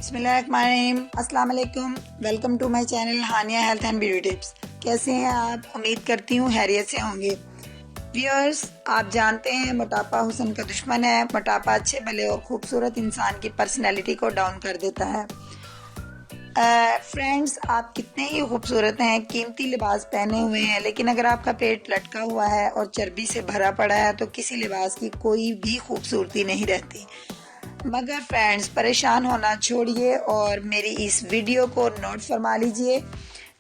बिस्मिल्लाहिर्रहमानिर्रहीम। अस्सलाम वालेकुम। Welcome to my channel Hania health and beauty tips. कैसे हैं आप? उम्मीद करती हूँ खैरियत से होंगे। व्यूअर्स, आप जानते हैं मोटापा हुस्न का दुश्मन है। मोटापा अच्छे भले और खूबसूरत इंसान की पर्सनैलिटी को डाउन कर देता है। फ्रेंड्स, आप कितने ही खूबसूरत हैं, कीमती लिबास पहने हुए हैं, लेकिन अगर आपका पेट लटका हुआ है और चर्बी से भरा पड़ा है तो किसी लिबास की कोई भी खूबसूरती नहीं रहती। मगर फ्रेंड्स, परेशान होना छोड़िए और मेरी इस वीडियो को नोट फरमा लीजिए,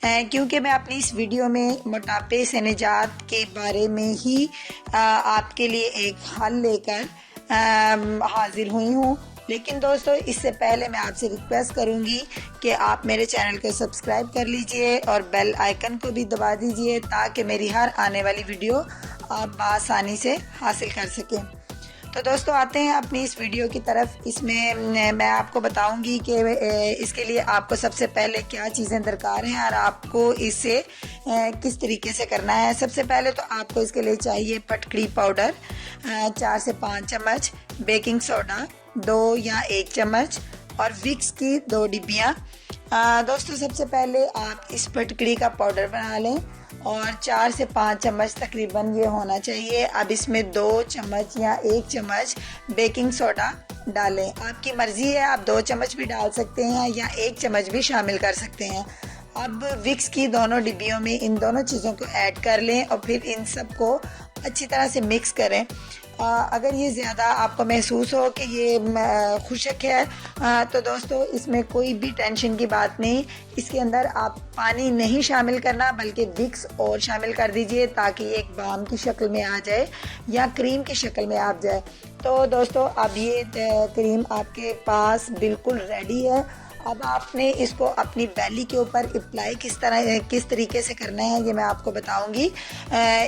क्योंकि मैं अपनी इस वीडियो में मोटापे से निजात के बारे में ही आपके लिए एक हल लेकर हाजिर हुई हूँ। लेकिन दोस्तों, इससे पहले मैं आपसे रिक्वेस्ट करूँगी कि आप मेरे चैनल को सब्सक्राइब कर लीजिए और बेल आइकन को भी दबा दीजिए ताकि मेरी हर आने वाली वीडियो आप आसानी से हासिल कर सकें। तो दोस्तों, आते हैं अपनी इस वीडियो की तरफ। इसमें मैं आपको बताऊंगी कि इसके लिए आपको सबसे पहले क्या चीज़ें दरकार हैं और आपको इसे किस तरीके से करना है। सबसे पहले तो आपको इसके लिए चाहिए पटकड़ी पाउडर 4 से 5 चम्मच, बेकिंग सोडा 2 या 1 चम्मच और विक्स की 2 डिब्बियाँ। दोस्तों, सबसे पहले आप इस पटकड़ी का पाउडर बना लें और 4 से 5 चम्मच तकरीबन ये होना चाहिए। अब इसमें 2 चम्मच या 1 चम्मच बेकिंग सोडा डालें। आपकी मर्ज़ी है, आप 2 चम्मच भी डाल सकते हैं या 1 चम्मच भी शामिल कर सकते हैं। अब विक्स की दोनों डिब्बियों में इन दोनों चीज़ों को ऐड कर लें और फिर इन सब को अच्छी तरह से मिक्स करें। अगर ये ज़्यादा आपको महसूस हो कि ये खुशक है तो दोस्तों, इसमें कोई भी टेंशन की बात नहीं। इसके अंदर आप पानी नहीं शामिल करना बल्कि विक्स और शामिल कर दीजिए ताकि ये एक बाम की शक्ल में आ जाए या क्रीम की शक्ल में आ जाए। तो दोस्तों, अब ये क्रीम आपके पास बिल्कुल रेडी है। अब आपने इसको अपनी बेली के ऊपर अप्लाई किस तरीके से करना है ये मैं आपको बताऊंगी।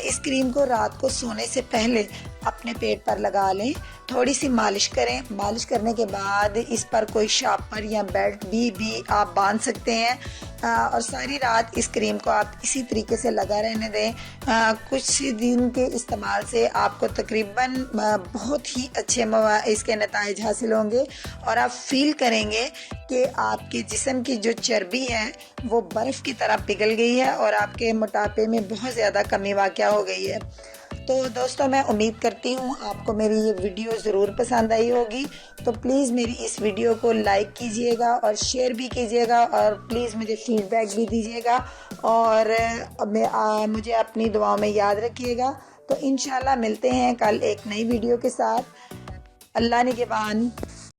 इस क्रीम को रात को सोने से पहले अपने पेट पर लगा लें, थोड़ी सी मालिश करें। मालिश करने के बाद इस पर कोई शापर या बेल्ट भी आप बांध सकते हैं और सारी रात इस क्रीम को आप इसी तरीके से लगा रहने दें। कुछ दिन के इस्तेमाल से आपको तकरीबन बहुत ही अच्छे इसके नताइज हासिल होंगे और आप फील करेंगे कि आपके जिस्म की जो चर्बी है वो बर्फ़ की तरह पिघल गई है और आपके मोटापे में बहुत ज़्यादा कमी वाक़या हो गई है। तो दोस्तों, मैं उम्मीद करती हूँ आपको मेरी ये वीडियो ज़रूर पसंद आई होगी। तो प्लीज़ मेरी इस वीडियो को लाइक कीजिएगा और शेयर भी कीजिएगा और प्लीज़ मुझे फीडबैक भी दीजिएगा और मुझे अपनी दुआओं में याद रखिएगा। तो इंशाल्लाह मिलते हैं कल एक नई वीडियो के साथ। अल्लाह निगहबान।